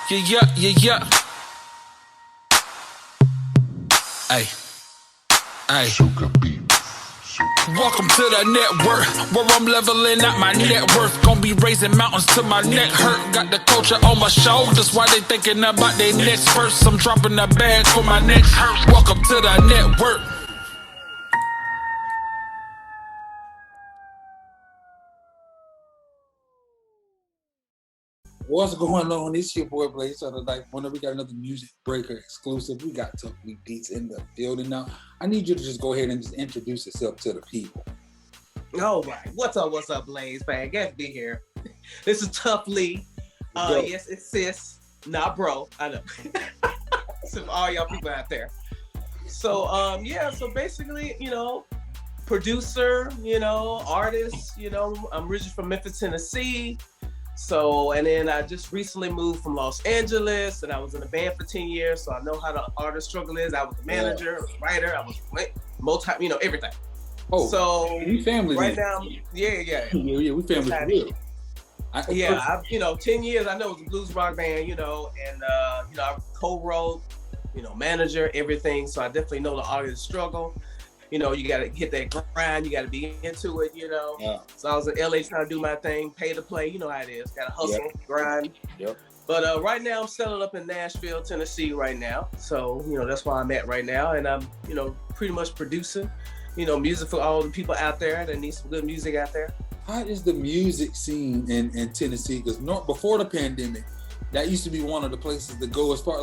Yeah. Hey. Welcome to the network, where I'm leveling out my net worth. Gonna be raising mountains till my neck hurt. Got the culture on my shoulders, why they thinking about their next verse? I'm dropping the bag for my next hurt. Welcome to the network. What's going on? It's your boy Blaze. So tonight, whenever we got another MusicBreakr exclusive, we got ToughLEE beats in the building now. I need you to just go ahead and just introduce yourself to the people. All right. What's up, Blaze? Man, glad to be here. This is ToughLEE. Yes, it's sis, not bro. I know. So all y'all people out there. So so basically, producer, artist, I'm originally from Memphis, Tennessee. So, and then I just recently moved from Los Angeles, and I was in a band for 10 years, so I know how the artist struggle is. I was a manager, I was a writer, I was multi, everything. Oh, so we family right then. now, yeah, we family for real. I've 10 years. I know it was a blues rock band, and I co-wrote, manager, everything. So I definitely know the artist struggle. You got to hit that grind. You got to be into it, Yeah. So I was in LA trying to do my thing, pay to play. You know how it is. Got to hustle, grind. Yep. But right now I'm settled up in Nashville, Tennessee right now. So, that's where I'm at right now. And I'm, pretty much producing, music for all the people out there that need some good music out there. How is the music scene in Tennessee? Because before the pandemic, that used to be one of the places to go as far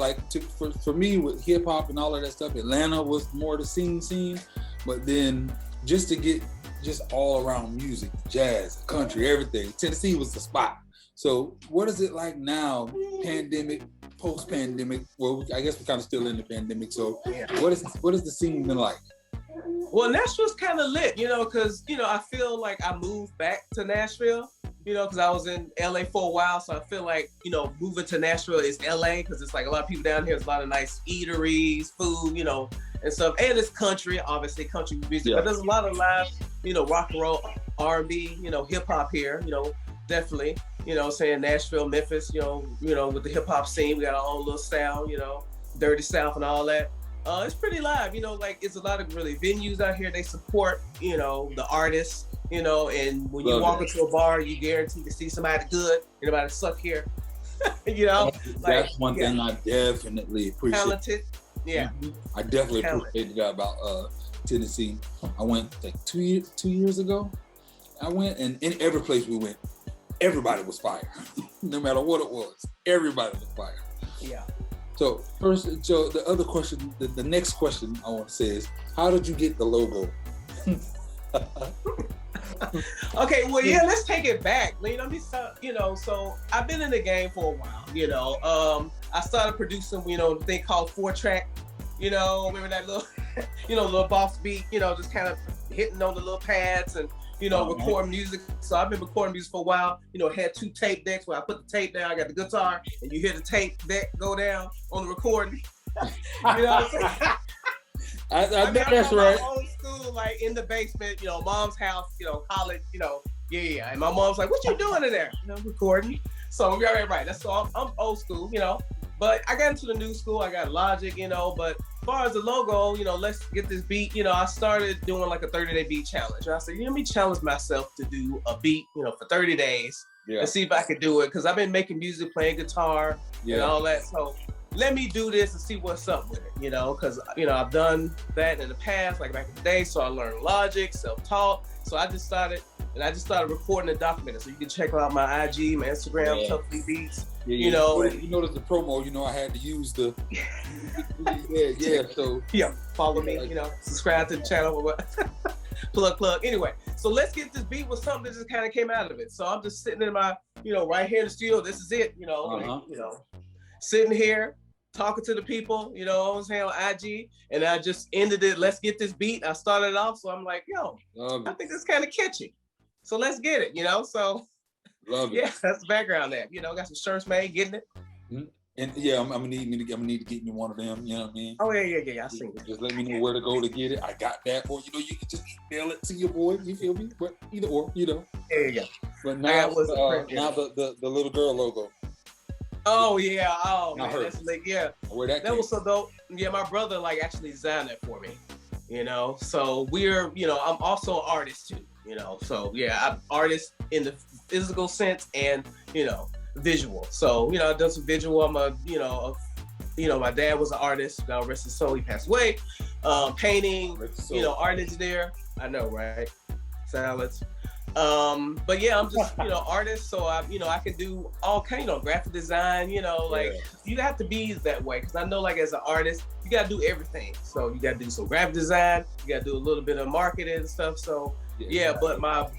for me with hip hop and all of that stuff. Atlanta was more the scene, but then just to get just all around music, jazz, country, everything, Tennessee was the spot. So what is it like now, pandemic, post-pandemic? Well, I guess we're kind of still in the pandemic. So what is the scene been like? Well, Nashville's kind of lit, because, I feel like I moved back to Nashville, because I was in LA for a while. So I feel like, moving to Nashville is LA, because it's like a lot of people down here. There's a lot of nice eateries, food, and stuff. And it's country, obviously country music, but there's a lot of live, rock and roll, R&B, hip hop here, definitely, saying Nashville, Memphis, with the hip hop scene, we got our own little sound, Dirty South and all that. It's pretty live, it's a lot of really venues out here. They support, the artists, and when you walk into a bar, you guarantee to see somebody good, anybody suck here, That's one thing I definitely appreciate. Talented, yeah. I definitely appreciate that about Tennessee. I went like 2 years ago. I went, and in every place we went, everybody was fire. No matter what it was, everybody was fire. Yeah. So the other question, the next question I want to say is, how did you get the logo? Okay, well, let's take it back. So I've been in the game for a while. I started producing, a thing called 4-track. Remember that little, little boss beat. Just kind of hitting on the little pads and record music. So I've been recording music for a while. Had 2 tape decks where I put the tape down, I got the guitar, and you hear the tape deck go down on the recording. You know what I'm saying? I think that's right. Old school, like in the basement, mom's house, college, yeah. And my mom's like, "What you doing in there?" Recording. So we're right. That's all. I'm old school, But I got into the new school. I got Logic, but as far as the logo, let's get this beat. I started doing like a 30-day beat challenge. And I said, let me challenge myself to do a beat, for 30 days and see if I could do it. Because I've been making music, playing guitar and all that. So let me do this and see what's up with it, because, I've done that in the past, like back in the day. So I learned Logic, self-taught. So I just started recording and documenting. So you can check out my IG, my Instagram, ToughLEE Beats. You notice the promo, I had to use the so follow me, subscribe to the channel, plug. Anyway, so let's get this beat with something that just kind of came out of it. So I'm just sitting in my, right here in the studio. This is it, sitting here talking to the people, I was saying on IG, and I just ended it. Let's get this beat. I started it off, so I'm like, I think it's kind of catchy. So let's get it, So love it. Yeah, that's the background there. Got some shirts made, getting it. Mm-hmm. And I'm gonna need to get me one of them. You know what I mean? Oh yeah. I seen it. Just let me know where to go to get it. I got that, or you can just email it to your boy. You feel me? But either or, There you go. But now, now the little girl logo. Oh yeah, oh I man, heard. that's like yeah. Where that That came was so dope. Yeah, my brother like actually designed that for me. You know, so we're, you know, I'm also an artist too. You know, so yeah, I'm artist in the physical sense and, you know, visual. So, you know, I've done some visual. I'm a, you know, my dad was an artist. God rest his soul. He passed away. Painting, you know, art engineer. I know, right? Salads. But yeah, I'm just, you know, artist. So I, you know, I can do all kind, you know, graphic design, you know, like you have to be that way. Cause I know like as an artist, you gotta do everything. So you gotta do some graphic design, you gotta do a little bit of marketing and stuff. So yeah, but my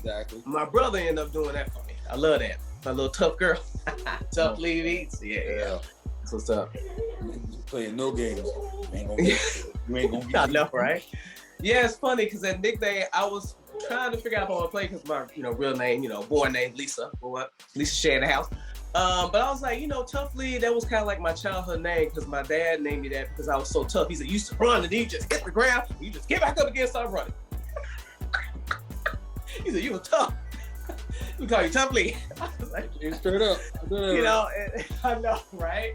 brother ended up doing that for me. I love that. My little tough girl. ToughLEE beats. Yeah. That's what's up. Playing no games. You ain't gonna get I know, right? Yeah, it's funny because that nickname, I was trying to figure out if I want to play because my, you know, real name, you know, born name Lisa, or what? Lisa Shea in the house. But I was like, you know, ToughLEE, that was kind of like my childhood name because my dad named me that because I was so tough. He said, you used to run and then you just hit the ground, and you just get back up again and start running. He said, you were tough. We call you ToughLEE. I was like, straight up. You know, and, I know, right?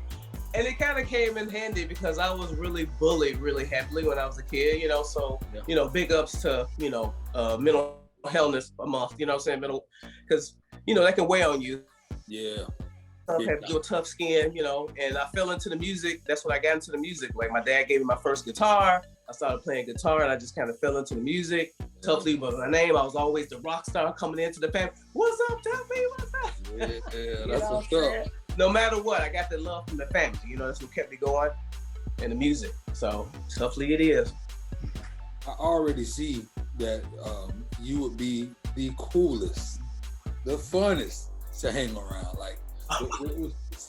And it kind of came in handy because I was really bullied really heavily when I was a kid, you know, so, you know, big ups to, you know, mental healthness a month, you know what I'm saying? Because, you know, that can weigh on you. Yeah. I had to do a tough skin, you know, and I fell into the music. That's when I got into the music. Like my dad gave me my first guitar. I started playing guitar and I just kind of fell into the music. ToughLEE was my name. I was always the rock star coming into the family. What's up, ToughLEE? What's up? Yeah, that's what's up. No matter what, I got the love from the family. You know, that's what kept me going in the music. So ToughLEE it is. I already see that you would be the coolest, the funnest to hang around. Like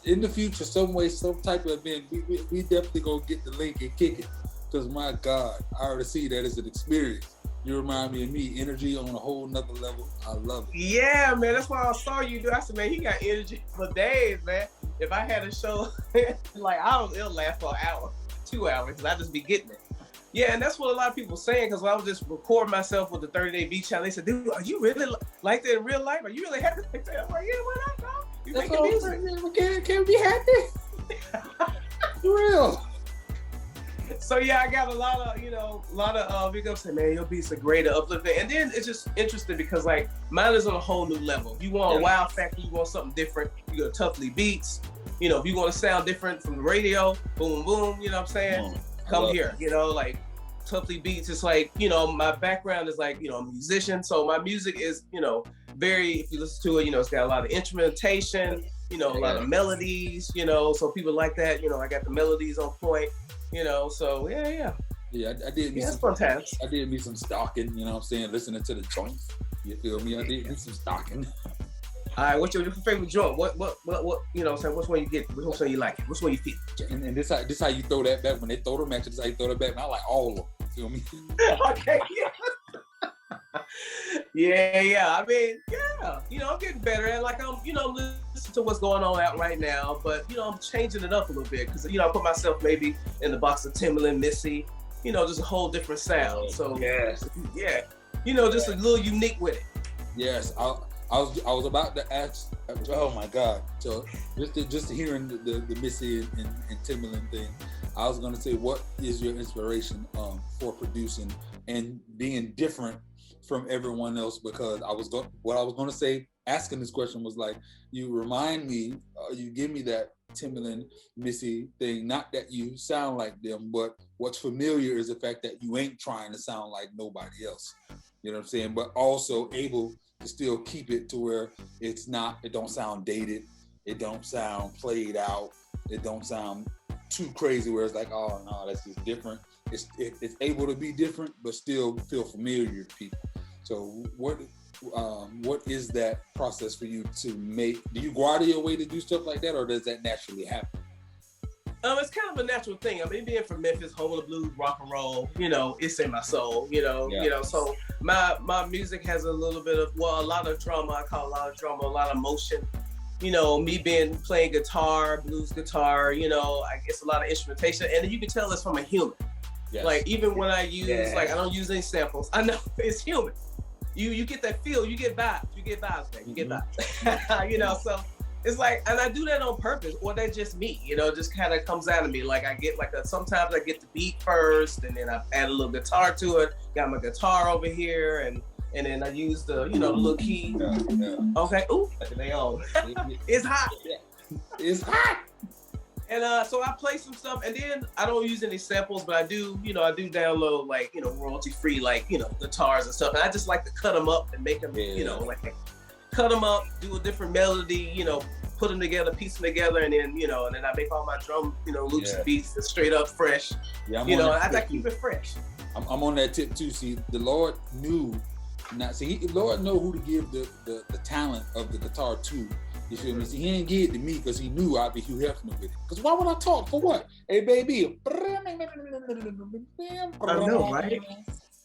in the future, some way, some type of event, we definitely gonna get the link and kick it. Because my God, I already see that as an experience. You remind me of me, energy on a whole nother level. I love it. Yeah, man, that's why I saw you do. I said, man, he got energy for days, man. If I had a show, like it'll last for an hour, 2 hours, because I just be getting it. Yeah, and that's what a lot of people saying, because when I was just recording myself with the 30-day beat challenge, they said, dude, are you really like that in real life? Are you really happy like that? I'm like, yeah, why not, bro? You making music. Can't be happy. For real. So yeah, I got a lot of big ups saying, man, your beats are great and uplifting. And then it's just interesting because like mine is on a whole new level. If you want a wow factor, you want something different, you go to ToughLEE beats. You know, if you want to sound different from the radio, boom, boom, you know what I'm saying? Come here, you know, like ToughLEE beats. It's like, you know, my background is like, you know, I'm a musician. So my music is, you know, very, if you listen to it, you know, it's got a lot of instrumentation, you know, a lot of melodies, you know, so people like that, you know, I got the melodies on point. You know, so yeah. Yeah, I did me some fun times. I did me some stalking, you know what I'm saying, listening to the joints. You feel me? I did me some stalking. All right, what's your favorite joint? What you know what I'm saying, which one you get? Which one you like? Which one you feel? And this how you throw that back when they throw the match, this how you throw that back. And I like all of them. You feel me? Okay, yeah. I mean, yeah. You know, I'm getting better and like I'm, you know, listening to what's going on out right now, but you know, I'm changing it up a little bit because you know, I put myself maybe in the box of Timbaland, Missy, you know, just a whole different sound. So yeah, you know, just a little unique with it. Yes, I was about to ask. Oh my God! So just hearing the Missy and Timbaland thing, I was gonna say, what is your inspiration for producing and being different from everyone else? Because what I was gonna say, asking this question was like, you remind me, you give me that Timbaland, Missy thing. Not that you sound like them, but what's familiar is the fact that you ain't trying to sound like nobody else. You know what I'm saying? But also able to still keep it to where it don't sound dated, it don't sound played out, it don't sound too crazy where it's like, oh no, that's just different. It's able to be different, but still feel familiar to people. So what is that process for you to make? Do you go out of your way to do stuff like that, or does that naturally happen? It's kind of a natural thing. I mean, being from Memphis, home of the blues, rock and roll, you know, it's in my soul, you know, so my music has a little bit of, a lot of drama. I call a lot of drama, a lot of motion. You know, me playing guitar, blues guitar, you know, I guess a lot of instrumentation, and you can tell it's from a human. Yes. Like even when I use, like I don't use any samples. I know it's human. You get that feel, you get vibes, man. You get vibes. You know, so It's like, and I do that on purpose, or that's just me, you know, it just kind of comes out of me. Like I get like sometimes I get the beat first, and then I add a little guitar to it. Got my guitar over here, and then I use the, you know, the little key. Yeah. Okay, ooh, they on. It's hot. It's hot. And so I play some stuff, and then I don't use any samples, but I do, you know, I do download like, you know, royalty free, like, you know, guitars and stuff. And I just like to cut them up and make them, you know, like cut them up, do a different melody, you know, put them together, piece them together, and then, you know, and then I make all my drum, you know, loops and beats straight up fresh. Yeah, you know, I keep it fresh. I'm on that tip too. See, the Lord knew, the Lord know who to give the talent of the guitar to. You feel me? See, he didn't give it to me because he knew I'd be Hugh Hefner with it. Because why would I talk? For what? Hey, baby. I know, right?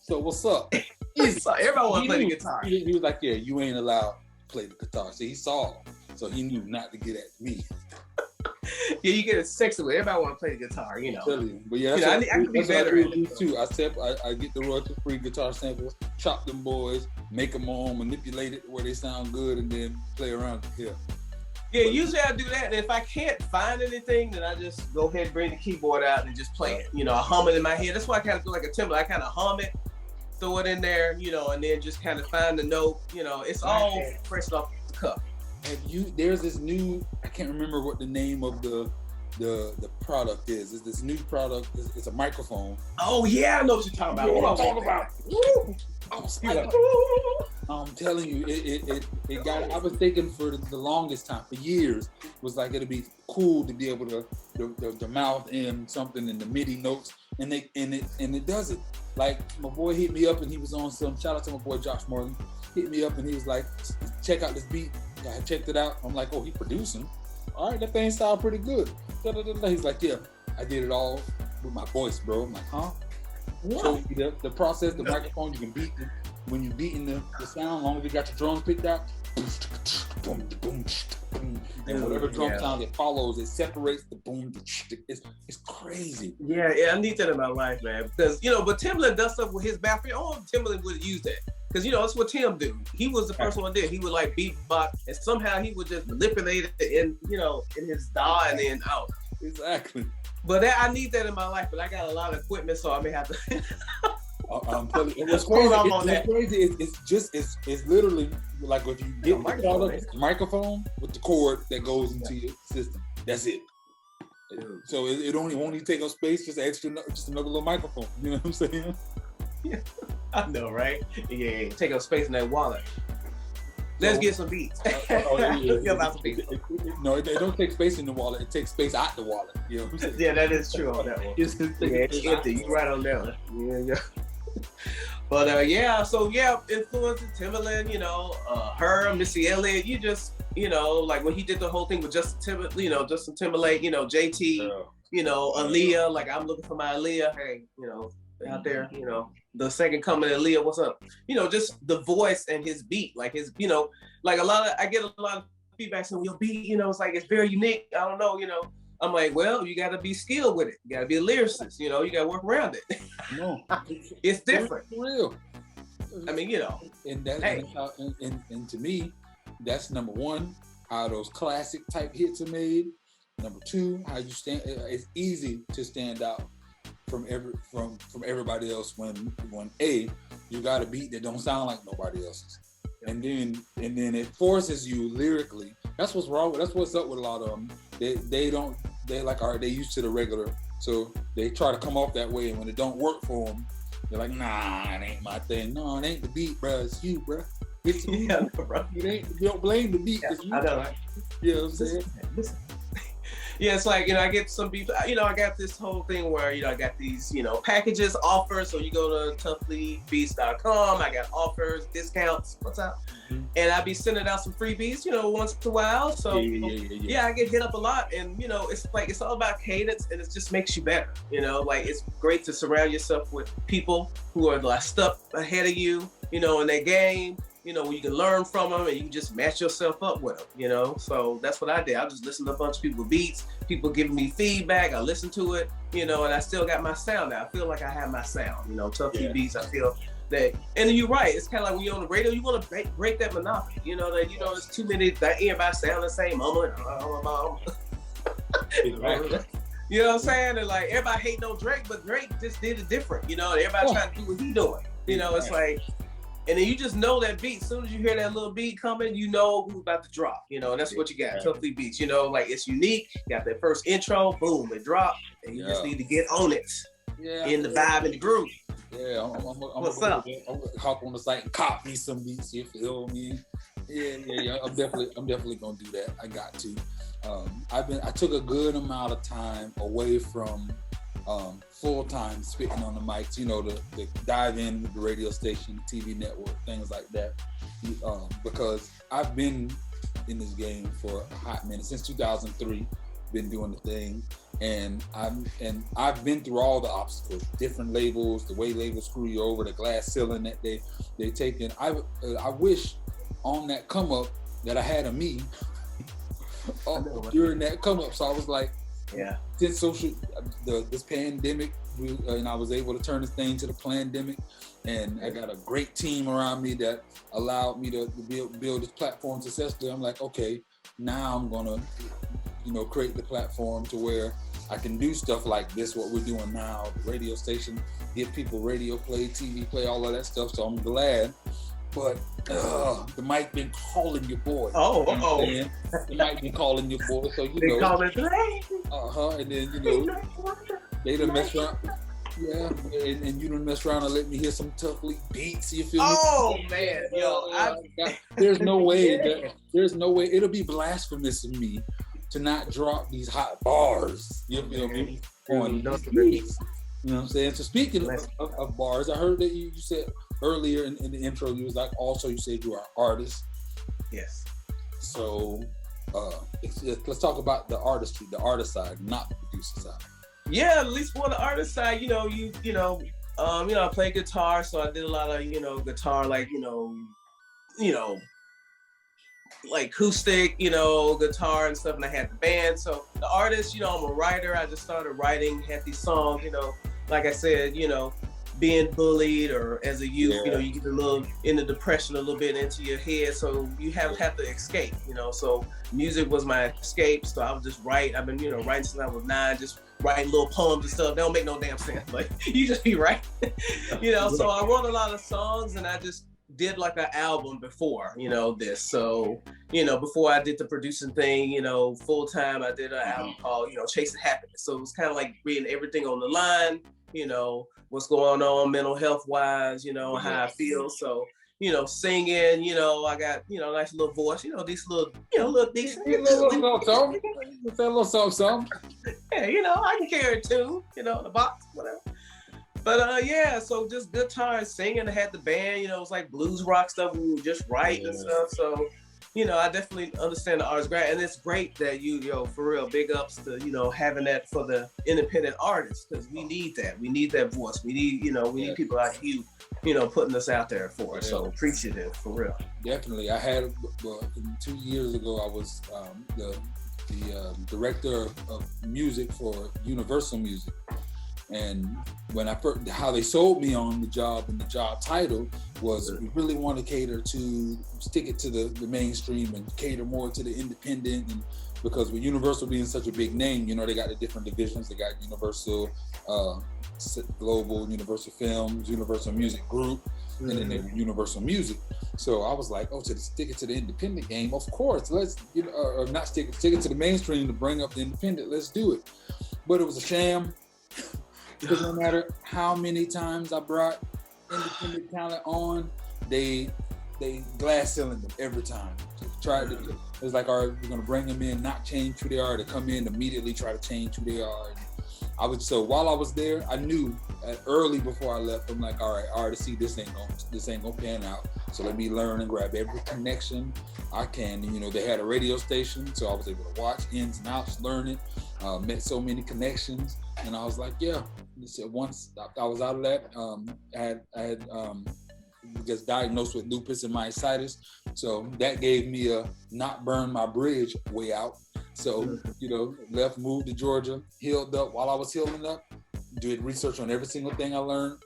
So what's up? Everybody want to play the guitar. He was like, yeah, you ain't allowed to play the guitar. See, he saw, so he knew not to get at me. Yeah, you get it sexy with everybody want to play the guitar, you know. But yeah, I can be better at it too. I get the royalty-free guitar samples, chop them boys, make them on, manipulate it where they sound good, and then play around. Yeah, usually I do that, and if I can't find anything, then I just go ahead and bring the keyboard out and just play it. You know, I hum it in my head. That's why I kind of feel like a Timbaland. I kind of hum it, throw it in there, you know, and then just kind of find the note. You know, it's all fresh off the cuff. There's this new, I can't remember what the name of the product is. It's this new product. It's a microphone. Oh yeah, I know what you're talking about. What I'm talking about. I was like, I'm telling you, it got. I was thinking for the longest time, for years, was like it'd be cool to be able to the mouth in something in the MIDI notes, and it does it. Like my boy hit me up and he was on some. Shout out to my boy Josh Morgan. Hit me up and he was like, check out this beat. I checked it out. I'm like, oh, he producing. All right, that thing sound pretty good. He's like, yeah, I did it all with my voice, bro. I'm like, huh? So the process, the microphone, you can beat when you're beating the sound, as long as you got your drums picked out, and whatever drum sound it follows, it separates the boom. It's crazy. Yeah, I need that in my life, man. Because, you know, but Timbaland does stuff with his background. Oh, Timbaland would use that. Because, you know, that's what Tim do. He was the first one did. He would like beatbox, and somehow he would just manipulate it in, you know, in his DAW and then out. Exactly. But I need that in my life, but I got a lot of equipment, so I may have to. I'm telling you, what's crazy. It's literally like if you get the microphone with the cord that goes into your system. That's it. So it won't even take up space. Just another little microphone. You know what I'm saying? Yeah, I know, right? Yeah, take up space in that wallet. Let's get some beats. Let's get about some beats. No, it don't take space in the wallet. It takes space out the wallet. You know what I'm saying? Yeah, that is true on that one. It's empty. You right on that one. Yeah. But influences Timbaland, you know, her, Missy Elliott. You just, you know, like when he did the whole thing with Justin Timberlake, you know, JT, you know, Aaliyah. Like I'm looking for my Aaliyah. Hey, you know, out there, you know, the second coming of Aaliyah. What's up? You know, just the voice and his beat, like his, you know, like I get a lot of feedback saying your beat, you know, it's like it's very unique. I don't know, you know. I'm like, well, you got to be skilled with it. You got to be a lyricist. You know, you got to work around it. No, it's different. For real. I mean, you know. And to me, that's number one, how those classic type hits are made. Number two, how you stand. It's easy to stand out from everybody else when you got a beat that don't sound like nobody else's. And then it forces you lyrically. That's what's wrong. That's what's up with a lot of them. They like, all right, they used to the regular, so they try to come off that way. And when it don't work for them, they're like, nah, it ain't my thing. No, it ain't the beat, bro. It's you, bro. It's you. Yeah, bro. You don't blame the beat. It's you. I know, right? You know what I'm saying? Listen. Yeah, it's like, you know, I get some people, you know, I got this whole thing where, you know, I got these, you know, packages, offers. So you go to ToughLEEbeats.com. I got offers, discounts, what's up? Mm-hmm. And I be sending out some freebies, you know, once in a while. So yeah, I get hit up a lot. And, you know, it's like, it's all about cadence and it just makes you better. You know, like it's great to surround yourself with people who are like step ahead of you, you know, in their game. You know, you can learn from them and you can just match yourself up with them, you know? So that's what I did. I just listened to a bunch of people's beats, people giving me feedback. I listened to it, you know, and I still got my sound now. I feel like I have my sound, you know, ToughLEE Beats. I feel And you're right. It's kind of like when you're on the radio, you want to break that monopoly. You know that there's too many that everybody sound the same. Exactly. You know what I'm saying? And like everybody hate no Drake, but Drake just did it different. You know, everybody trying to do what he doing. You know, it's like, and then you just know that beat. As soon as you hear that little beat coming, you know who's about to drop. You know, and that's what you got. ToughLEE beats. You know, like it's unique. You got that first intro, boom, it dropped, and you just need to get on it. Yeah. In the vibe and the groove. Yeah, I'm gonna hop on the site and cop me some beats. You feel me? Yeah. I'm definitely gonna do that. I got to. I took a good amount of time away from full-time spitting on the mics, you know, to dive in with the radio station, TV network, things like that. Because I've been in this game for a hot minute, since 2003, been doing the thing. And I've been through all the obstacles, different labels, the way labels screw you over, the glass ceiling that they taken. I wish on that come up that I had a me during that come up. So I was like, since this pandemic, and I was able to turn this thing to the pandemic, and I got a great team around me that allowed me to build this platform successfully. I'm like, okay, now I'm gonna, create the platform to where I can do stuff like this, what we're doing now, the radio station, give people radio play, TV play, all of that stuff. So I'm glad. But the mic been calling your boy. The mic been calling your boy. So they call it and then they done mess around. Yeah, and you done mess around and let me hear some ToughLEE beats. You feel me? Oh man, yo, there's no way it'll be blasphemous of me to not drop these hot bars. You feel me? On these beats. You know what I'm saying? So speaking of bars, I heard that you said earlier in the intro, you was like, also you said you are an artist. Yes. So let's talk about the artistry, the artist side, not the producer side. Yeah, at least for the artist side, I play guitar, so I did a lot of, guitar, like, like acoustic, guitar and stuff, and I had the band. So the artist, I'm a writer. I just started writing, had these songs, like I said, being bullied or as a youth, you get a little in the depression a little bit into your head, so you have to escape, so music was my escape. So I would just write. I've been, writing since I was 9, just writing little poems and stuff. They don't make no damn sense, but you just be writing, So I wrote a lot of songs, and I just did like an album before, this. So, before I did the producing thing, full time, I did an album called, Chasing Happiness. So it was kind of like reading everything on the line, what's going on mental health wise, how I feel. So, singing, I got, nice little voice, these little, little decent. Little something. Yeah, I can carry a tune, the box, whatever. But so just guitar and singing. I had the band, it was like blues rock stuff. We would just write and stuff. So, I definitely understand the artist grad, and it's great that you, for real, big ups to, having that for the independent artists, because we need that. We need that voice. We need, we need people like you, putting us out there for us. So appreciative, for real. Definitely. I had, 2 years ago, I was the director of music for Universal Music. And when how they sold me on the job, and the job title was, we really want to cater to, stick it to the mainstream and cater more to the independent. And because with Universal being such a big name, they got the different divisions. They got Universal Global, Universal Films, Universal Music Group, and then they Universal Music. So I was like, to stick it to the independent game, of course, let's, or not stick it to the mainstream to bring up the independent, let's do it. But it was a sham. Because no matter how many times I brought independent talent on, they glass ceiling them every time. It was like, all right, we're gonna bring them in, not change who they are. To come in immediately, try to change who they are. So while I was there, I knew early before I left, I'm like, all right, see, this ain't gonna pan out. So let me learn and grab every connection I can. And, they had a radio station, so I was able to watch ins and outs, learn it, met so many connections. And I was like, yeah. Once I was out of that, I had just diagnosed with lupus and myositis. So that gave me a not burn my bridge way out. So, left, moved to Georgia, healed up. While I was healing up, did research on every single thing I learned,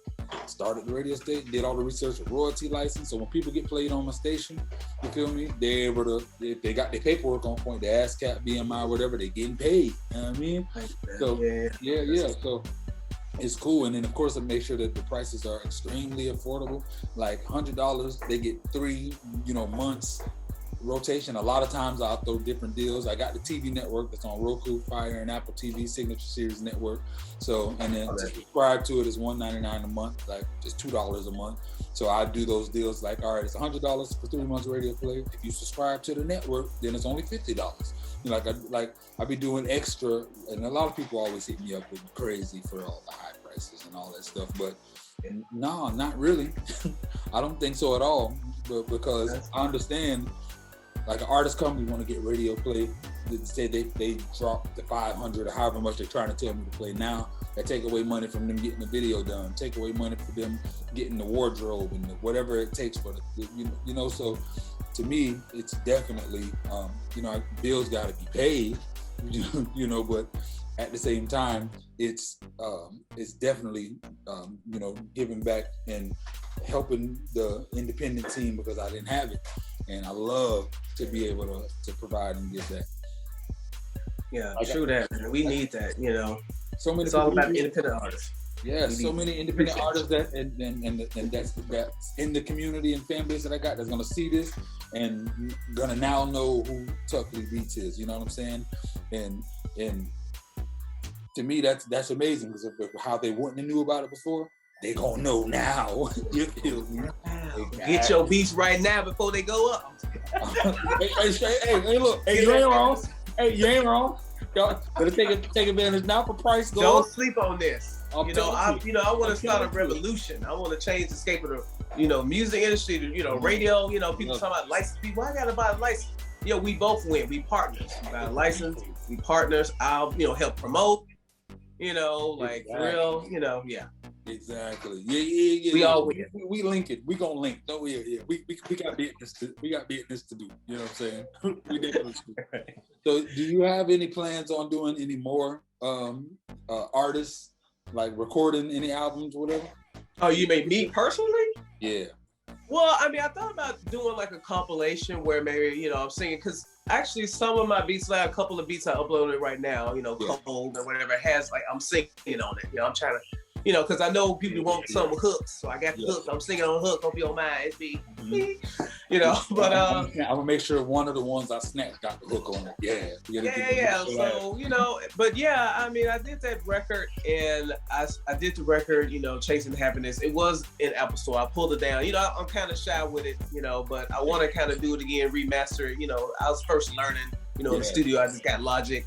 started the radio station, did all the research for royalty license. So when people get played on my station, you feel me? They're able to, if they got their paperwork on point, the ASCAP, BMI, whatever, they getting paid. You know what I mean? So yeah. So it's cool. And then of course I make sure that the prices are extremely affordable. Like $100, they get 3, months rotation. A lot of times I'll throw different deals. I got the TV network that's on Roku, Fire, and Apple TV, Signature Series Network. So, and then to subscribe to it is $1.99 a month, like just $2 a month. So I do those deals like, all right, it's $100 for 3 months radio play. If you subscribe to the network, then it's only $50. I be doing extra, and a lot of people always hit me up with crazy for all the high prices and all that stuff, but no, not really. I don't think so at all, but because I understand, like an artist company want to get radio play, they say they drop the 500 or however much they're trying to tell me to play now. That take away money from them getting the video done, take away money for them getting the wardrobe and whatever it takes for the, so to me, it's definitely, bills got to be paid, but at the same time, it's definitely, giving back and helping the independent scene because I didn't have it. And I love to be able to provide and give that. Yeah, true that. Man. We need that, So many. It's all about independent artists. Yeah, so many independent artists that and that's in the community and fan base that I got that's gonna see this and gonna now know who ToughLEE Beats is. You know what I'm saying? And to me, that's amazing because of how they wouldn't have knew about it before. They gonna know now. You feel me? Get your beats right now before they go up. hey, look, you ain't wrong. Hey, you ain't wrong. Y'all better take advantage now for price goes. Don't sleep on this. I want to start a you. revolution. I want to change the scape of the, music industry, radio, people talking about license. People, I gotta buy a license. We both win. We partners. We buy a license. We partners. I'll, help promote. Exactly. For real. Yeah. Exactly. Yeah. We all win. We link it. We gonna link. Don't we? Yeah. We got business. We got business to do. You know what I'm saying? We definitely do. So, do you have any plans on doing any more artists, like recording any albums, or whatever? Oh, you mean me personally? Yeah. Well, I thought about doing like a compilation where maybe, I'm singing, because actually some of my beats, like a couple of beats I uploaded right now, Cold or whatever, has like, I'm singing on it. I'm trying to, because I know people want some hooks. So I got the hooks. I'm singing on hook. Hope you don't mind. It's me. But I'm gonna make sure one of the ones I snapped got the hook on it. Yeah. So, but yeah, I did that record and I did the record, Chasing Happiness. It was in Apple Store. I pulled it down. I'm kind of shy with it, but I want to kind of do it again, remaster it. I was first learning, in the studio. I just got Logic.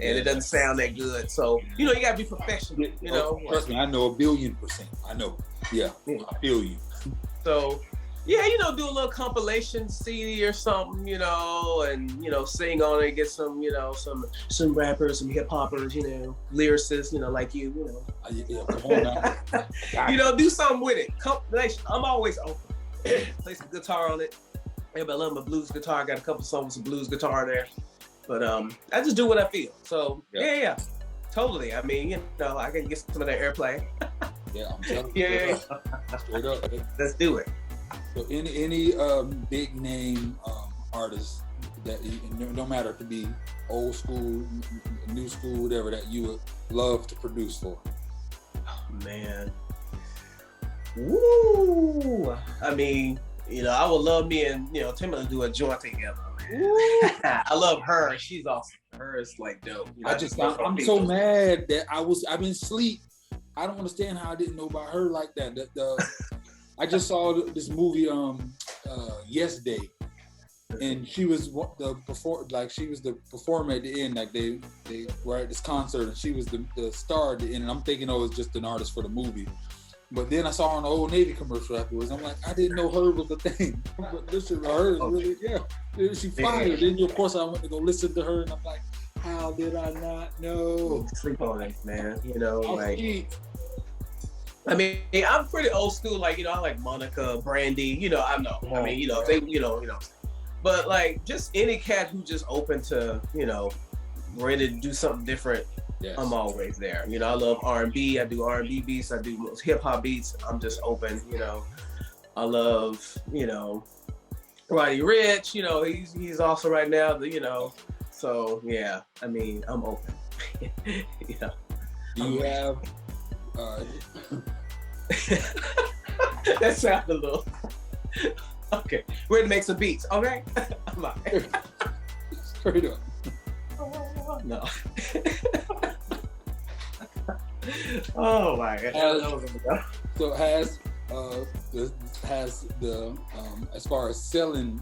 And it doesn't sound that good. So, you gotta be professional, Trust me, I know 1,000,000,000%. I know. Yeah. I feel you. So, do a little compilation CD or something, and, sing on it, get some, some rappers, some hip hoppers, lyricists, like you, Yeah, come on now. Do something with it. Compilation. I'm always open. Play some guitar on it. Everybody love my blues guitar. I got a couple songs with blues guitar there. But I just do what I feel. So yeah, totally. I can get some of that airplay. Yeah, I'm telling you. Yeah. Straight up. Let's do it. So any big name artists that no matter if it be old school, new school, whatever, that you would love to produce for? Oh man. Woo! I would love me and Timberland do a joint together. I love her. She's awesome. Her is like dope. I'm so mad that I've been asleep. I don't understand how I didn't know about her like that. I just saw this movie yesterday, and she was the performer at the end. Like they were at this concert, and she was the star at the end. And I'm thinking, it's just an artist for the movie. But then I saw her on the Old Navy commercial afterwards. I'm like, I didn't know her was a thing. But this is her, really, she fired. Then of course I went to go listen to her, and I'm like, how did I not know? Sleep on it, man. I'm pretty old school. Like, I like Monica, Brandy. I know. They, But like, just any cat who just open to, ready to do something different. Yes. I'm always there. You know, I love R&B. I do R&B beats. I do hip hop beats. I'm just open. You know, I love, you know, Roddy Ricch. You know, he's awesome right now. You know, so yeah. I mean, I'm open. You know. Do you have? That sounded a little. Okay, we're gonna make some beats. Okay, I'm out. Straight up. No. Oh my God. So has the as far as selling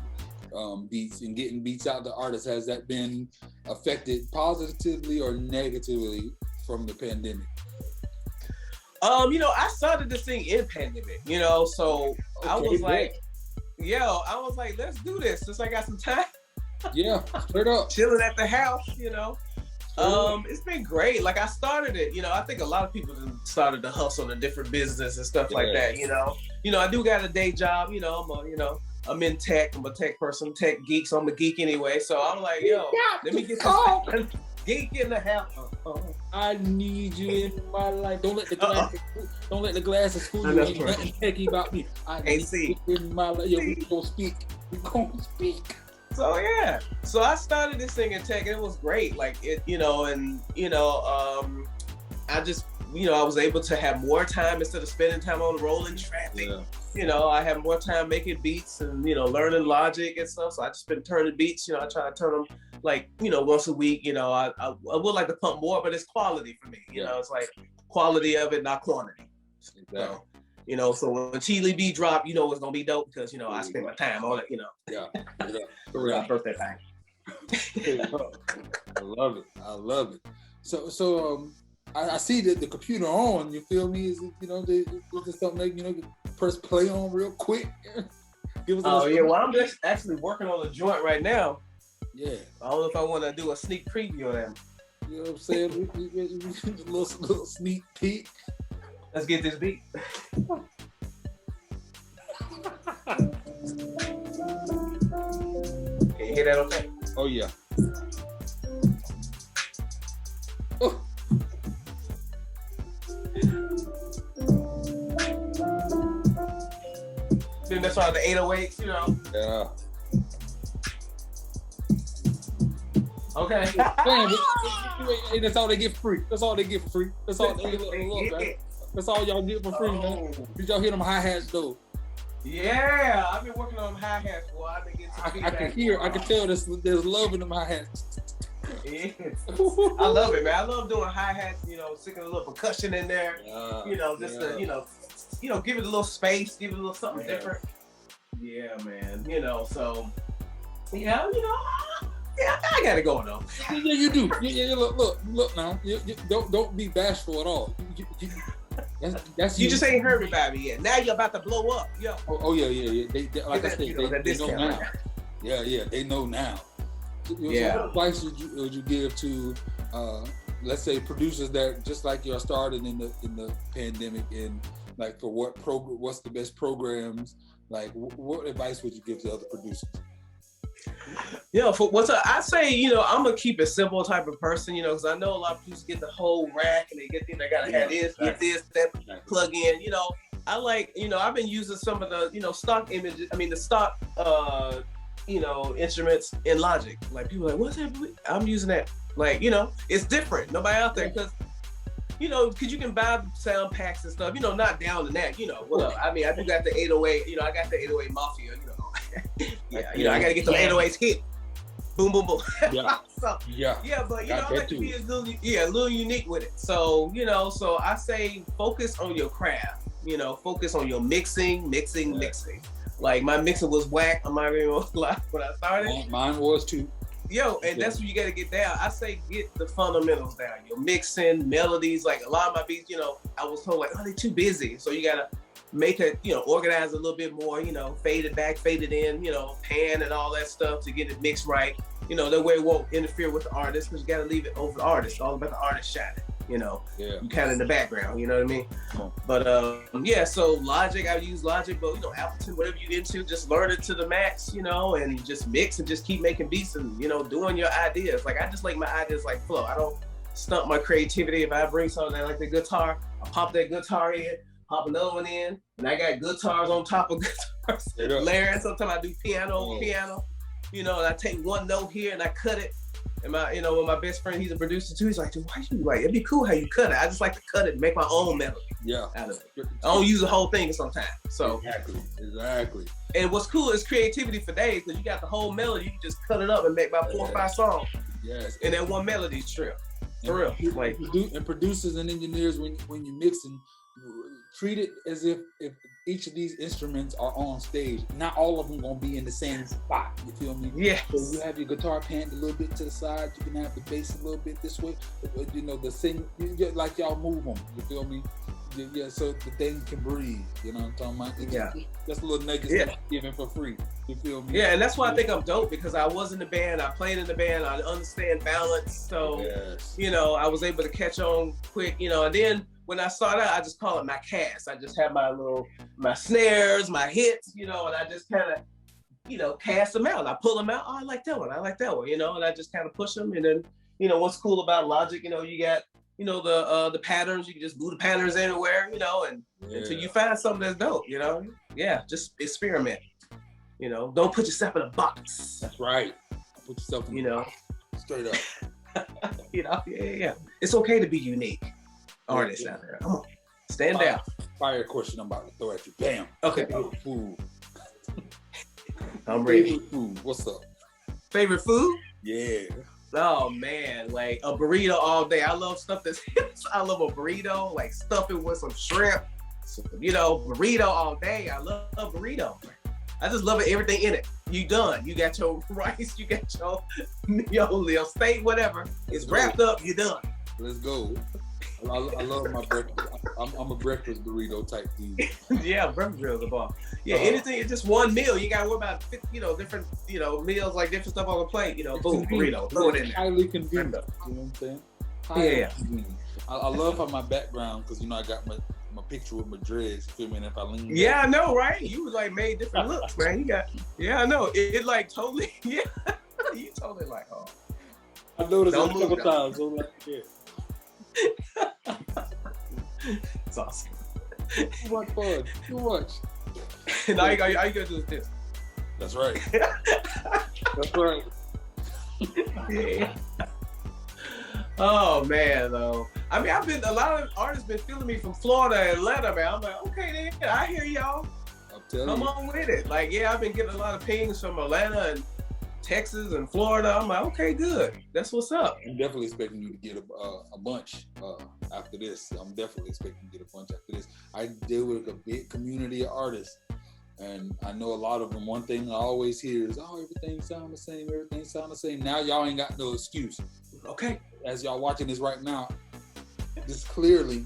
beats and getting beats out to artists, has that been affected positively or negatively from the pandemic? You know, I started this thing in pandemic, you know, so I was like, let's do this since I got some time. Yeah, straight up. Chilling at the house, you know. It's been great. Like I started it, you know, I think a lot of people started to hustle in different business and stuff like that, you know. You know, I do got a day job, you know, I'm in tech, I'm a tech person, tech geek, so I'm a geek anyway. So I'm like, let me get this geek in the house. I need you in my life. Don't let the glasses fool you. Ain't nothing techie about me. I need you in my life. Yo, we gonna speak. So yeah, so I started this thing in tech, and it was great. Like it, you know, and you know, I just, you know, I was able to have more time instead of spending time on rolling traffic. Yeah. You know, I have more time making beats and, you know, learning Logic and stuff. So I just been turning beats. You know, I try to turn them like, you know, once a week. You know, I would like to pump more, but it's quality for me. You know, it's like quality of it, not quantity. Exactly. So, you know, so when ToughLEE drop, you know it's gonna be dope because, you know, I spend my time on it. You know. Yeah. Yeah. Birthday time. I love it. So I see that the computer on. You feel me? Is it, you know, is it something that, you know, press play on real quick? Give us well, I'm just actually working on a joint right now. Yeah. I don't know if I want to do a sneak preview of that. You know what I'm saying? A little sneak peek. Let's get this beat. Can you hear that okay? Oh, yeah. Oh. Then that's all the 808s, you know? Yeah. Okay. That's all they get free. That's all they get free. That's all they get. That's all y'all get for free, man. Did y'all hear them hi-hats though? Yeah, I've been working on hi-hats, boy. I've been getting some feedback. I can tell there's love in them hi-hats. Yes. I love it, man. I love doing hi-hats, you know, sticking a little percussion in there. You know, just to, you know, give it a little space, give it a little something different. Yeah, man. You know, so yeah, you know, yeah, I got it going on. Yeah, you do. Yeah, look now. You don't be bashful at all. That's you just ain't heard about me yet. Now you're about to blow up, yo. Oh yeah. They like I said, they know now. Yeah, they know now. Yeah. So what advice would you give to, let's say, producers that just like you are started in the pandemic, and like for what's the best programs? Like, what advice would you give to other producers? Yeah, for what's up? I say, you know, I'm gonna keep it simple type of person, you know, because I know a lot of producers get the whole rack and they gotta have this, get this, that plug in. You know, I like, you know, I've been using some of the, you know, stock images. I mean, the stock, you know, instruments in Logic. Like people are like, what's that? I'm using that. Like, you know, it's different. Nobody out there because. You know, because you can buy sound packs and stuff, you know, not down to that, you know. Well, I mean, I do got the 808, you know, I got the 808 Mafia, you know. You know, I got to get the 808s hit. Boom, boom, boom. Yeah. So, yeah, but, you know, I like to be a little unique with it. So, you know, so I say focus on your craft, you know, focus on your mixing. Like, my mixing was whack. I'm not even gonna lie when I started. Mine was too. Yo, and that's what you got to get down. I say get the fundamentals down. Your mixing, melodies, like a lot of my beats, you know, I was told like, oh, they're too busy. So you got to make it, you know, organize a little bit more, you know, fade it back, fade it in, you know, pan and all that stuff to get it mixed right. You know, that way it won't interfere with the artist because you got to leave it over the artist. It's all about the artist shining, you know. Yeah. You kind of in the background, you know what I mean? But yeah, so Logic, I use Logic, but you know, Ableton, whatever you into, just learn it to the max, you know, and just mix and just keep making beats and, you know, doing your ideas. Like I just like my ideas like flow. stunt my creativity. If I bring something like the guitar, I pop that guitar in, pop another one in, and I got guitars on top of guitars. Layering. Sometimes I do piano, you know, and I take one note here and I cut it. And my, you know, when my best friend, he's a producer too, he's like, dude, why you like, it'd be cool how you cut it. I just like to cut it and make my own melody. Yeah. Out of it. I don't use the whole thing sometimes. So Exactly. And what's cool is creativity for days, because you got the whole melody, you can just cut it up and make about 4 or 5 songs. Yes. And that one melody strip. For real. Like, and producers and engineers, when you mixing, treat it as if each of these instruments are on stage. Not all of them gonna be in the same spot. You feel me? Yeah. So you have your guitar panned a little bit to the side. You can have the bass a little bit this way. You know, the sing, like y'all move them. You feel me? Yeah. So the thing can breathe. You know what I'm talking about? Yeah. That's a little nugget given for free. You feel me? Yeah, and that's why I think I'm dope, because I was in the band, I played in the band, I understand balance. So, you know, I was able to catch on quick, you know, and then when I start out, I just call it my cast. I just have my snares, my hits, you know, and I just kind of, you know, cast them out. I pull them out. Oh, I like that one, you know, and I just kind of push them. And then, you know, what's cool about Logic, you know, you got, you know, the patterns, you can just move the patterns anywhere, you know, and until you find something that's dope, you know. Yeah, just experiment. You know, don't put yourself in a box. That's right. Put yourself in a box. Straight up. You know, yeah. It's okay to be unique. Artists out there. Come on. Stand down. Fire question I'm about to throw at you. Bam. Okay. Favorite food. I'm ready. Favorite food. What's up? Favorite food? Yeah. Oh man, like a burrito all day. I love stuff that's I love a burrito, like stuff it with some shrimp. So, you know, burrito all day. I love a burrito. I just love it, everything in it. You done. You got your rice, you got your steak, whatever. It's wrapped up, you done. Let's go. I love my breakfast. I'm a breakfast burrito type dude. Yeah, breakfast burritos are bomb. Yeah, anything, it's just one meal. You gotta worry about, you know, different, you know, meals, like different stuff on the plate. You know, boom, burrito, throw it in there. Highly convenient. You know what I'm saying? Yeah. Convenient. I love how my background, because you know I got my picture with my dreads. You feel me? And if I lean back, yeah, I know, right? You like made different looks, man. You got, yeah, I know. It like totally, yeah. You totally like, oh. I noticed it a couple times. So like, yeah. It's awesome. Too much fun. Too much. And all you gotta do is this. That's right. That's right. Yeah. Oh man, though. I mean, a lot of artists been feeling me from Florida and Atlanta, man. I'm like, okay, then I hear y'all. Come on with it. Like, yeah, I've been getting a lot of pings from Atlanta and Texas and Florida. I'm like, okay, good. That's what's up. I'm definitely expecting you to get a bunch after this. I'm definitely expecting to get a bunch after this. I deal with a big community of artists, and I know a lot of them. One thing I always hear is, oh, everything sound the same. Everything sound the same. Now y'all ain't got no excuse. Okay. As y'all watching this right now, this clearly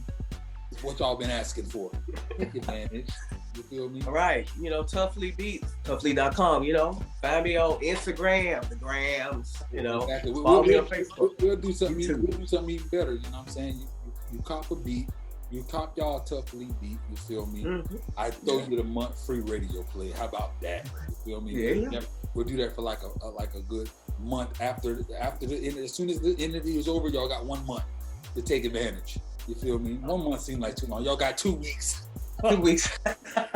is what y'all been asking for. Take advantage. You feel me? All right. You know, ToughLEE Beats, ToughLEE.com, you know. Find me on Instagram, the grams, you know. Exactly. Follow me on Facebook. We'll do something even better, you know what I'm saying? You cop a beat, you cop y'all ToughLEE beat, you feel me? Mm-hmm. I throw you the month free radio play. How about that? You feel me? Yeah. We'll do that for like a good month after as soon as the interview is over, y'all got 1 month to take advantage. You feel me? 1 month seems like too long. Y'all got 2 weeks. 2 weeks.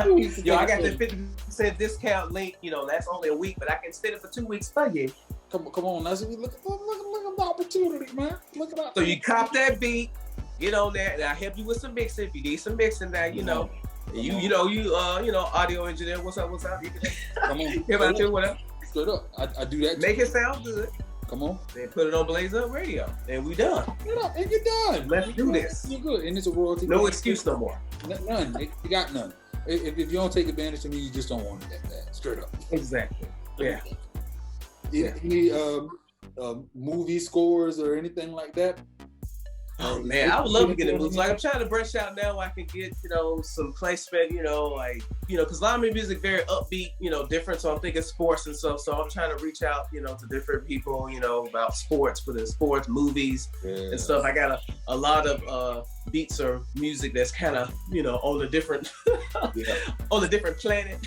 2 weeks. Yo, I got the 50% discount link. You know, that's only a week, but I can spend it for 2 weeks for you. Come on, that's what we look at the opportunity, man. Look at that. So you cop that beat, get on there, and I help you with some mixing. If you need some mixing, now you know. You know, audio engineer. What's up? You can come on. Give out to whatever. Straight up, I do that. Make it sound good. Come on. Then put it on Blaze Up Radio, and we done. Get up and get done. Let's do this. You're good, and it's a royalty. No excuse no more. None. You got none. If you don't take advantage of me, you just don't want it that bad. Straight up. Exactly. Yeah. Any movie scores or anything like that? Oh man, I would love to get a movie. Like I'm trying to brush out now. I can get, you know, some placement, you know, like, you know, because a lot of my music very upbeat, you know, different. So I'm thinking sports and stuff. So I'm trying to reach out, you know, to different people, you know, about sports, for the sports, movies and stuff. I got a lot of beats or music that's kind of, you know, on a different on a different planet.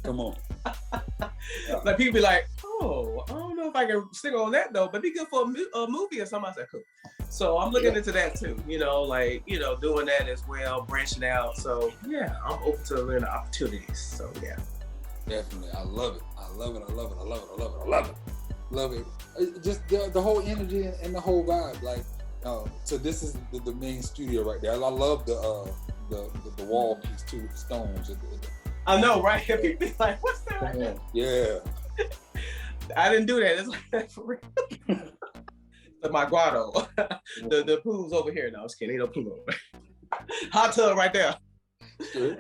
Come on. Like people be like, oh, I don't know if I can stick on that though, but be good for a movie or something. I said, cool. So I'm looking into that too, doing that as well, branching out. So yeah, I'm open to learning opportunities. So yeah. Definitely. I love it. I love it. I love it. I love it. I love it. I love it. Love it. Just the whole energy and the whole vibe. Like, so this is the main studio right there. I love the wall piece too with the stones. I know, right? People be like, what's that? Yeah. I didn't do that. It's like that for real. My grotto. The pool's over here. No, I was kidding. Ain't no pool over there. Hot tub right there.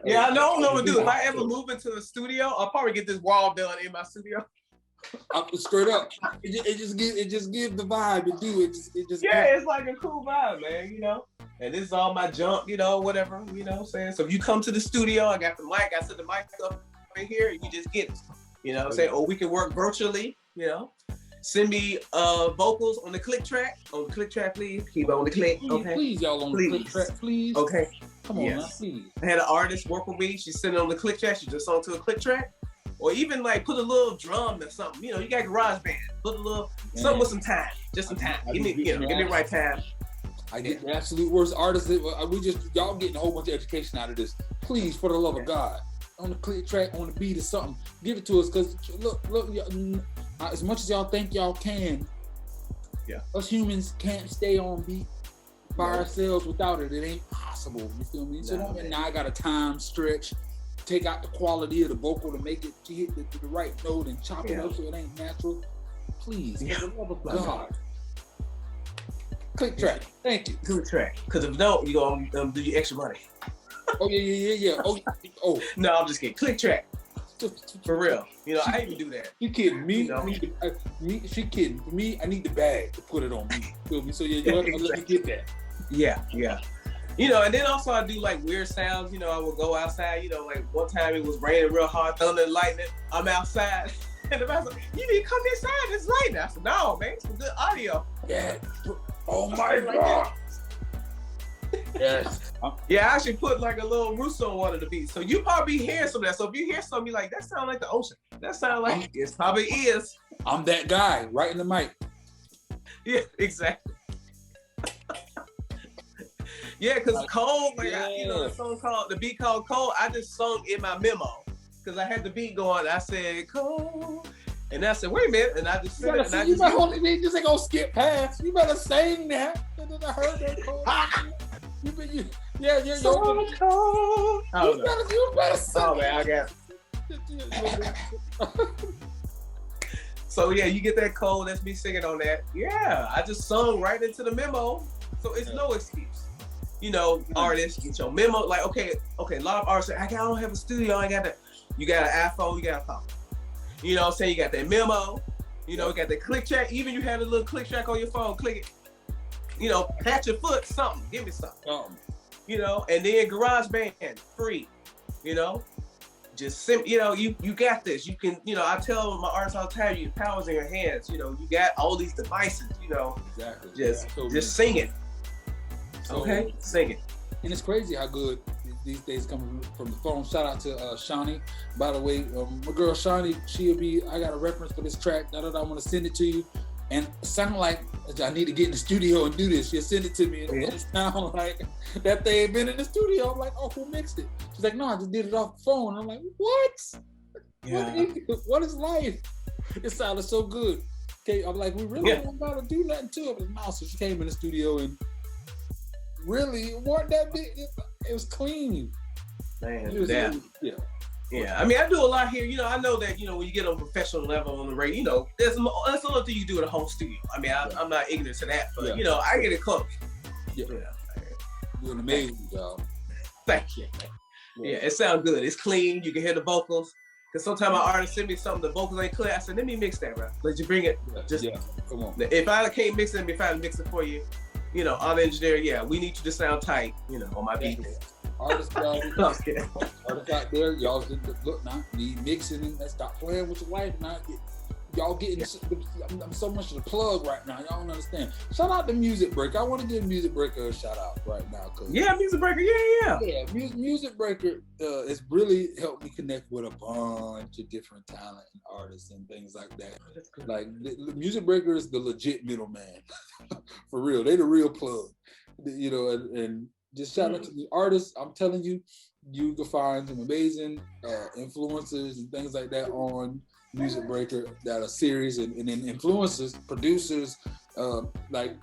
Yeah, I don't know what to do. If I ever move into a studio, I'll probably get this wall done in my studio. Straight up. It just gives the vibe. It's like a cool vibe, man, And this is all my junk, whatever, what I'm saying? So if you come to the studio, I got the mic, I set the mic up in here, you just get it. What I'm saying? Or we can work virtually, Send me vocals on the click track. On the click track, please. Keep on the click. Okay. Please, y'all on the click track, please. Okay. Come on, now, please. I had an artist work with me. She sent it on the click track. She just sung to a click track. Or even like put a little drum or something. You got GarageBand. Put a little something with some time. Just some time. Give me the right time. I get the absolute worst artists. Y'all getting a whole bunch of education out of this. Please, for the love of God. On the click track, on the beat or something. Give it to us, because look, as much as y'all think y'all can, us humans can't stay on beat by ourselves without it. It ain't possible. You feel me? So now I got a time stretch, take out the quality of the vocal to make it to hit the right note and chop it up so it ain't natural. Please, for the love of God. Click track. Thank you. Click track. Because if not, you're going to do your extra money. Oh, yeah. Oh. No, I'm just kidding. Click track. For real. I even do that. You kidding me? She kidding me. I need the bag to put it on me. Feel me? So yeah, let me get that. Yeah. And then also I do like weird sounds. I will go outside. Like one time it was raining real hard, thunder and lightning. I'm outside. And the man's like, you need to come inside. It's lightning. I said, no, man, it's some good audio. Yeah. Oh my God. Yes. Yeah, I actually put like a little rooster on one of the beats. So you probably hear some of that. So if you hear something, you're like, that sounds like the ocean. That sounds like it probably is. I'm that guy right in the mic. Yeah, exactly. Yeah, because Cold, the beat called Cold, I just sung in my memo. Because I had the beat going, I said, Cold. And I said, wait a minute. And I just said it. And you just ain't gonna skip past. You better sing that. I heard that Cold. You're so cold. You better sing. Oh man, I got it. So yeah, you get that Cold. That's me singing on that. Yeah, I just sung right into the memo. So it's no excuse. Artists get your memo. Like, okay. A lot of artists say, I don't have a studio. I got that. You got an iPhone. You got a phone. You know what I'm saying? You got that memo. You got that click track. Even you had a little click track on your phone. Click it. Pat your foot, something. Give me something. And then GarageBand, free. Just you got this. You can, I tell my artists all the time, you power's in your hands. You got all these devices. Exactly. Just sing it. Okay, sing it. And it's crazy how good these days coming from the phone. Shout out to Shawnee. By the way, my girl Shawnee, I got a reference for this track. I want to send it to you. And it sounded like I need to get in the studio and do this. She'll send it to me, and it sounded like that they had been in the studio. I'm like, oh, who mixed it? She's like, no, I just did it off the phone. I'm like, what? Yeah. What is life? It sounded so good. Okay, I'm like, we really don't got to do nothing to it. But no, so she came in the studio and really, it wasn't that big. It was clean. Man, yeah. I mean, I do a lot here. I know that, when you get on a professional level on the radio, that's another thing you do at a home studio. I mean, I'm not ignorant to that, but, I get it close. Yeah. You're an amazing job. Thank you. Yeah, it sounds good. It's clean. You can hear the vocals. Because sometimes my artist send me something, the vocals ain't clear. I said, let me mix that, bro. Let you bring it. Come on. If I can't mix it, let me try to mix it for you. I'm an engineer. We need you to sound tight, on my beat. Artists out there, y'all look now, need mixing and stop playing with your wife now. y'all getting I'm so much of the plug right now. Y'all don't understand. Shout out to MusicBreakr. I want to give MusicBreakr a shout out right now. Yeah, MusicBreakr. Yeah. MusicBreakr has really helped me connect with a bunch of different talent and artists and things like that. Like MusicBreakr is the legit middleman, for real. They the real plug, you know. And just shout out to the artists. I'm telling you, you can find some amazing influencers and things like that on MusicBreakr that are serious, and then influencers, producers, like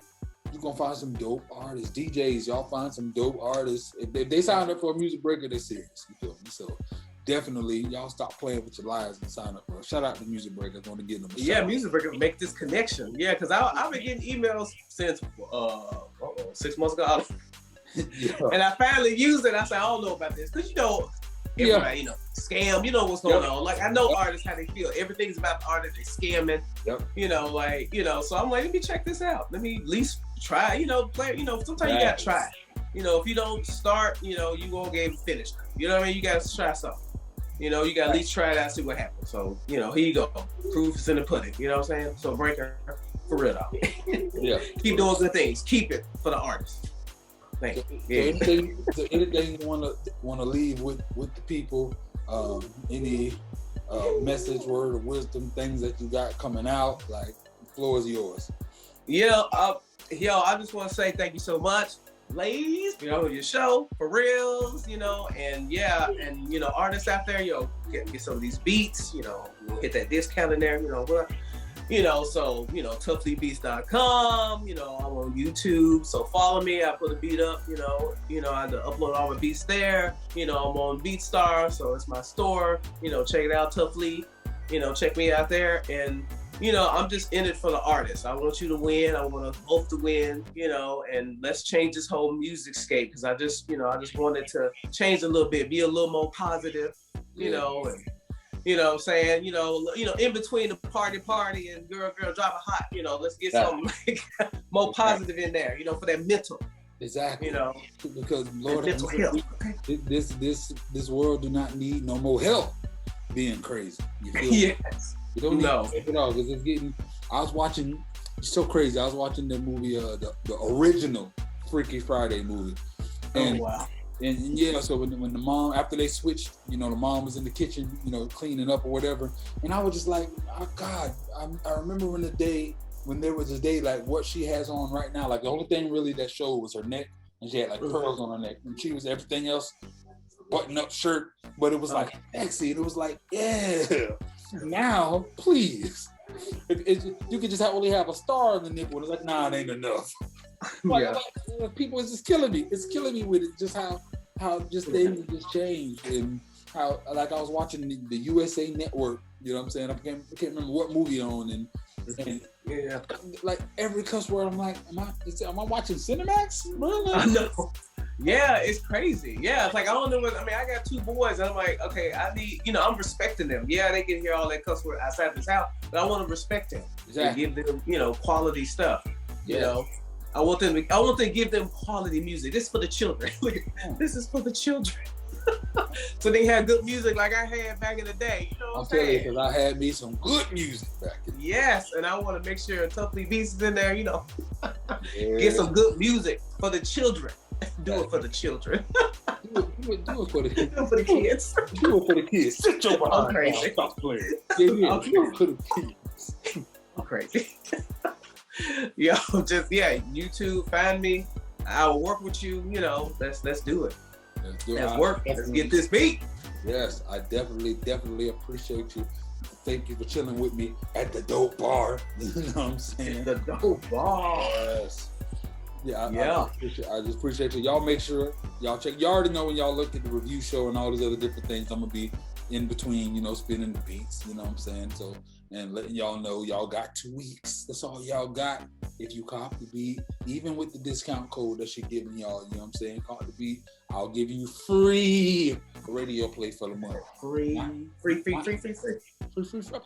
you're gonna find some dope artists, DJs. Y'all find some dope artists. If they sign up for a MusicBreakr, they're serious. You feel me? So definitely, y'all stop playing with your lives and sign up for it. Shout out to MusicBreakr. I want to give them a shout out. MusicBreakr make this connection. Yeah, because I've been getting emails since 6 months ago. Yeah. And I finally used it. I said, I don't know about this. Because, you know, everybody, you know, scam, you know what's going on. Like, I know artists, how they feel. Everything's about the artists. They scamming, you know, like, you know. So I'm like, let me check this out. Let me at least try, you know, play. You know, sometimes you got to try. You know, if you don't start, you know, you won't get finish. You know what I mean? You got to try something. You know, you got to at least try it out, see what happens. So, you know, here you go. Proof is in the pudding. You know what I'm saying? So, Breakr, for real, though. Keep doing good things. Keep it for the artists. Thank you. So anything you want to leave with the people? Any message, word of wisdom, things that you got coming out? Like, the floor is yours. Yeah, I just want to say thank you so much, ladies. You know, your show for reals. You know, and you know, artists out there, yo, get some of these beats. You know, hit that discount in there. You know what? You know, so, you know, ToughLEEbeats.com, you know, I'm on YouTube, so follow me. I put a beat up, you know, I had to upload all my beats there. You know, I'm on BeatStar, so it's my store. You know, check it out, ToughLEE. You know, check me out there. And, you know, I'm just in it for the artists. I want you to win. I want us both to win, you know, and let's change this whole music scape, because I just wanted to change a little bit, be a little more positive, you know, and, you know what I'm saying? You know, in between the party and girl drop a hot, you know, let's get something like more positive in there, you know, for that mental. Exactly. You know, because Lord, mental health. This world do not need no more help being crazy. You feel Yes. You don't need help at all, because it's getting. I was watching. It's so crazy. I was watching the movie, the original Freaky Friday movie. And, oh wow. And yeah, so when the mom, after they switched, you know, the mom was in the kitchen, you know, cleaning up or whatever. And I was just like, oh God, I remember when there was a day like what she has on right now. Like the only thing really that showed was her neck, and she had like pearls on her neck. And she was everything else, button up shirt, but it was like sexy. And it was like, yeah, now, please. You could just only have a star on the nipple. And it's like, nah, it ain't enough. Like, people, it's just killing me. It's killing me with it. Just how just things just changed, and how, like, I was watching the USA Network. You know what I'm saying? I can't remember what movie on, and like every cuss word. I'm like, am I watching Cinemax? Really? I know. Yeah, it's crazy. Yeah, it's like I don't know what. I mean, I got 2 boys, and I'm like, okay, I need. You know, I'm respecting them. Yeah, they can hear all that cuss word outside this house, but I want to respect them and give them, you know, quality stuff. You know. I want them to give them quality music. This is for the children. This is for the children. So they have good music like I had back in the day. You know what I'm saying? Because I had me some good music back in the day. Yes, and I want to make sure ToughLEE Beats is in there, you know. Get some good music for the children. Do it for the children. Do it for the kids. Do it for the kids. Do it for the kids. Sit your behind down. Stop playing. Do it for the kids. I'm crazy. Yo, just YouTube, find me. I'll work with you. You know, let's do it. Let's work. Let's get this beat. Yes, I definitely appreciate you. Thank you for chilling with me at the dope bar. You know what I'm saying? The dope bar. Yes. I just appreciate you. Y'all make sure y'all check. You already know when y'all look at the review show and all these other different things, I'm gonna be in between, you know, spinning the beats. You know what I'm saying? So. And letting y'all know y'all got 2 weeks. That's all y'all got. If you cop the beat, even with the discount code that she giving y'all, you know what I'm saying? Cop the beat. I'll give you free radio play for the month. Free. I'm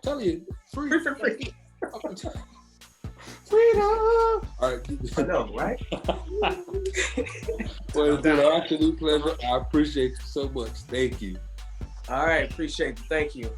telling you, free. Freedom. All right. I know, right? Well, it's been an absolute pleasure. I appreciate you so much. Thank you. All right. Appreciate it. Thank you.